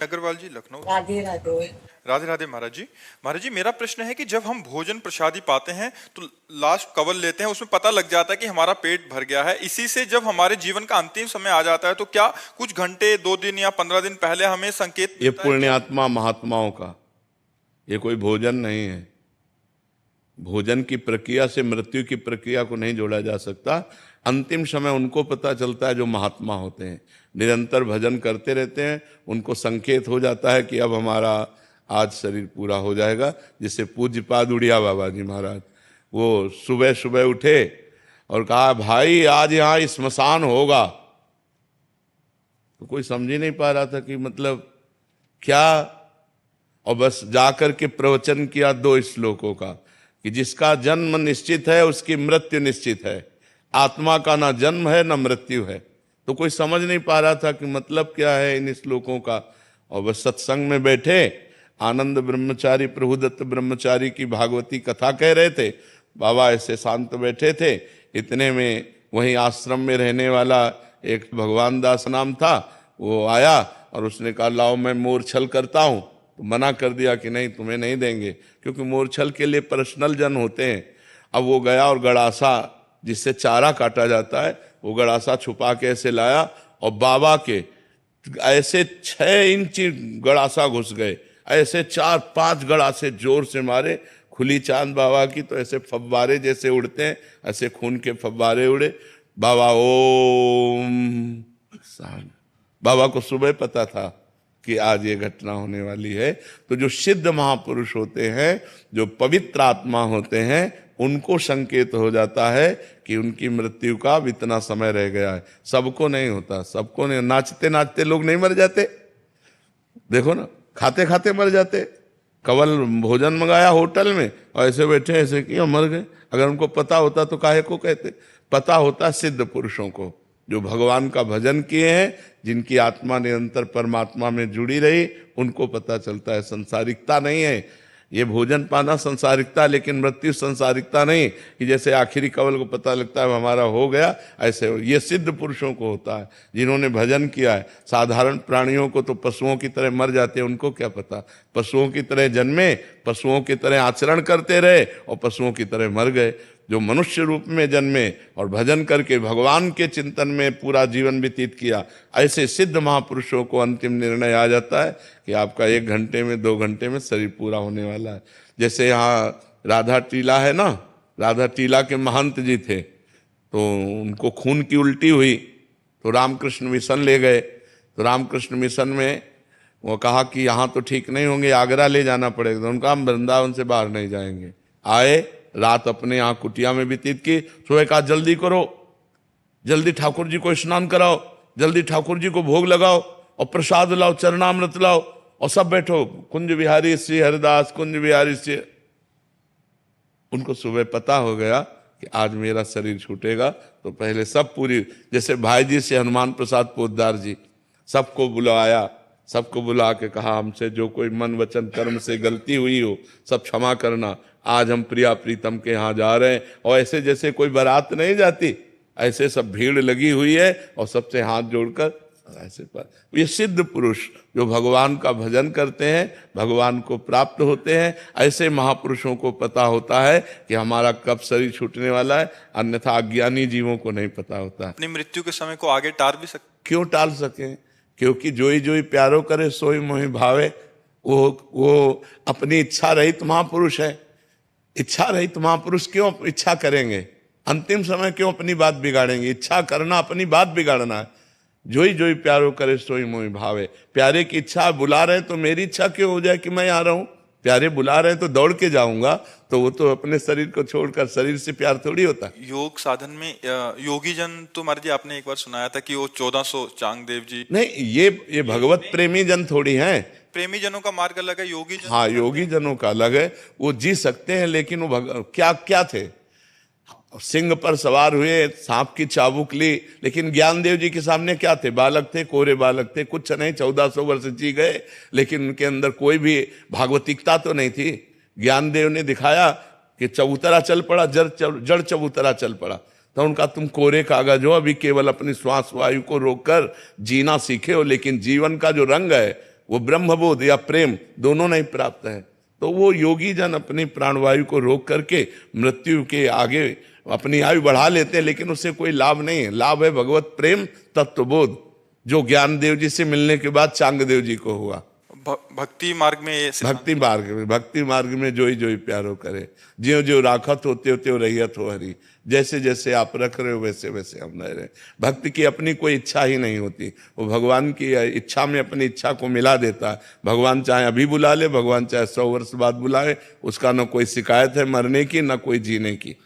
अग्रवाल जी, लखनऊ। राधे राधे। राधे राधे महाराज जी। महाराज जी, मेरा प्रश्न है कि जब हम भोजन प्रसादी पाते हैं तो लास्ट कवल लेते हैं, उसमें पता लग जाता है कि हमारा पेट भर गया है। इसी से जब हमारे जीवन का अंतिम समय आ जाता है तो क्या कुछ घंटे, 2 दिन या 15 दिन पहले हमें संकेत ये मिलता है पुण्यात्मा महात्माओं का, ये कोई भोजन नहीं है। भोजन की प्रक्रिया से मृत्यु की प्रक्रिया को नहीं जोड़ा जा सकता। अंतिम समय उनको पता चलता है जो महात्मा होते हैं, निरंतर भजन करते रहते हैं, उनको संकेत हो जाता है कि अब हमारा आज शरीर पूरा हो जाएगा। जिससे पूज्यपाद उड़िया बाबा जी महाराज, वो सुबह सुबह उठे और कहा भाई आज यहाँ स्मशान होगा। तो कोई समझ ही नहीं पा रहा था कि मतलब क्या, और बस जाकर के प्रवचन किया 2 श्लोकों का कि जिसका जन्म निश्चित है उसकी मृत्यु निश्चित है, आत्मा का ना जन्म है ना मृत्यु है। तो कोई समझ नहीं पा रहा था कि मतलब क्या है इन श्लोकों का। और बस सत्संग में बैठे, आनंद ब्रह्मचारी प्रभुदत्त ब्रह्मचारी की भागवती कथा कह रहे थे, बाबा ऐसे शांत बैठे थे। इतने में वहीं आश्रम में रहने वाला एक भगवान दास नाम था, वो आया और उसने कहा लाओ मैं मोरछल करता हूँ। तो मना कर दिया कि नहीं तुम्हें नहीं देंगे, क्योंकि मोरछल के लिए पर्सनल जन होते हैं। अब वो गया और गड़ासा जिससे चारा काटा जाता है, वो गड़ासा छुपा के ऐसे लाया और बाबा के ऐसे 6 इंच गड़ासा घुस गए, ऐसे 4-5 गड़ासे जोर से मारे। खुली चांद बाबा की तो ऐसे फव्वारे जैसे उड़ते हैं, ऐसे खून के फव्वारे उड़े। बाबा ओम। बाबा को सुबह पता था कि आज ये घटना होने वाली है। तो जो सिद्ध महापुरुष होते हैं, जो पवित्र आत्मा होते हैं, उनको संकेत हो जाता है कि उनकी मृत्यु का इतना समय रह गया है। सबको नहीं होता, सबको नहीं। नाचते नाचते लोग नहीं मर जाते, देखो ना, खाते खाते मर जाते। कवल भोजन मंगाया होटल में और ऐसे बैठे ऐसे किया मर गए। अगर उनको पता होता तो काहे को कहते। पता होता सिद्ध पुरुषों को, जो भगवान का भजन किए हैं, जिनकी आत्मा निरंतर परमात्मा में जुड़ी रही, उनको पता चलता है। संसारिकता नहीं है ये भोजन पाना, संसारिकता, लेकिन मृत्यु संसारिकता नहीं कि जैसे आखिरी कवल को पता लगता है हमारा हो गया, ऐसे ये सिद्ध पुरुषों को होता है जिन्होंने भजन किया है। साधारण प्राणियों को तो पशुओं की तरह मर जाते हैं, उनको क्या पता। पशुओं की तरह जन्मे, पशुओं की तरह आचरण करते रहे और पशुओं की तरह मर गए। जो मनुष्य रूप में जन्मे और भजन करके भगवान के चिंतन में पूरा जीवन व्यतीत किया, ऐसे सिद्ध महापुरुषों को अंतिम निर्णय आ जाता है कि आपका 1 घंटे में 2 घंटे में शरीर पूरा होने वाला है। जैसे यहाँ राधा टीला है ना, राधा टीला के महंत जी थे, तो उनको खून की उल्टी हुई तो रामकृष्ण मिशन ले गए। तो रामकृष्ण मिशन में वो कहा कि यहाँ तो ठीक नहीं होंगे, आगरा ले जाना पड़ेगा। तो उनका हम वृंदावन से बाहर नहीं जाएंगे। आए, रात अपने यहाँ कुटिया में व्यतीत की। सुबह कहा जल्दी करो, जल्दी ठाकुर जी को स्नान कराओ, जल्दी ठाकुर जी को भोग लगाओ और प्रसाद लाओ, चरणामृत लाओ और सब बैठो। कुंज बिहारी श्री हरिदास, कुंज बिहारी श्री। उनको सुबह पता हो गया कि आज मेरा शरीर छूटेगा। तो पहले सब पूरी, जैसे भाई जी से हनुमान प्रसाद पोद्दार जी, सबको बुलाया, सबको बुला के कहा हमसे जो कोई मन वचन कर्म से गलती हुई हो सब क्षमा करना। आज हम प्रिया प्रीतम के यहाँ जा रहे हैं। और ऐसे जैसे कोई बारात नहीं जाती, ऐसे सब भीड़ लगी हुई है और सबसे हाथ जोड़कर ऐसे पर। ये सिद्ध पुरुष जो भगवान का भजन करते हैं, भगवान को प्राप्त होते हैं, ऐसे महापुरुषों को पता होता है कि हमारा कब शरीर छूटने वाला है। अन्यथा अज्ञानी जीवों को नहीं पता होता। अपनी मृत्यु के समय को आगे टाल भी सकते? क्यों टाल सके, क्योंकि जोई जोई प्यारो करे सोई मोहि भावे। वो अपनी इच्छा रहित महापुरुष है। इच्छा रहित महापुरुष क्यों इच्छा करेंगे? अंतिम समय क्यों अपनी बात बिगाड़ेंगे? इच्छा करना अपनी बात बिगाड़ना है। जोई जोई प्यारो करे सोई मोहि भावे। प्यारे की इच्छा, बुला रहे तो मेरी इच्छा क्यों हो जाए कि मैं आ रहा हूं? प्यारे बुला रहे तो दौड़ के जाऊंगा, तो वो तो अपने शरीर को छोड़कर, शरीर से प्यार थोड़ी होता। योग साधन में योगी जन तो महाराज जी आपने एक बार सुनाया था कि वो 1400 चांगदेव जी। नहीं, ये भगवत प्रेमी जन थोड़ी हैं। प्रेमी जनों का मार्ग अलग है, योगी जन। हाँ, योगी जनों का अलग है। वो जी सकते हैं, लेकिन वो क्या क्या थे? सिंह पर सवार हुए, सांप की चाबुक ली, लेकिन ज्ञानदेव जी के सामने क्या थे? बालक थे, कोरे बालक थे, कुछ नहीं। 1400 वर्ष जी गए, लेकिन उनके अंदर कोई भी भागवतिकता तो नहीं थी। ज्ञानदेव ने दिखाया कि चबूतरा चल पड़ा, जड़ चबूतरा चल पड़ा। तो उनका तुम कोरे कागज हो, अभी केवल अपनी श्वास वायु को रोककर जीना सीखे हो, लेकिन जीवन का जो रंग है वो ब्रह्मबोध या प्रेम दोनों नहीं प्राप्त है। तो वो योगी जन अपनी प्राणवायु को रोक करके मृत्यु के आगे अपनी आयु बढ़ा लेते हैं, लेकिन उससे कोई लाभ नहीं है। लाभ है भगवत प्रेम तत्वबोध, जो ज्ञानदेव जी से मिलने के बाद चांगदेव जी को हुआ। भक्ति मार्ग में ये भक्ति मार्ग में जोई जोई प्यारो करे, ज्यों ज्यों राखत हो त्यों त्यों रहियत हो हरि। जैसे जैसे आप रख रहे हो वैसे वैसे हम रह रहे। भक्ति की अपनी कोई इच्छा ही नहीं होती, वो भगवान की इच्छा में अपनी इच्छा को मिला देता है। भगवान चाहे अभी बुला ले, भगवान चाहे 100 वर्ष बाद बुलाए, उसका न कोई शिकायत है मरने की, न कोई जीने की।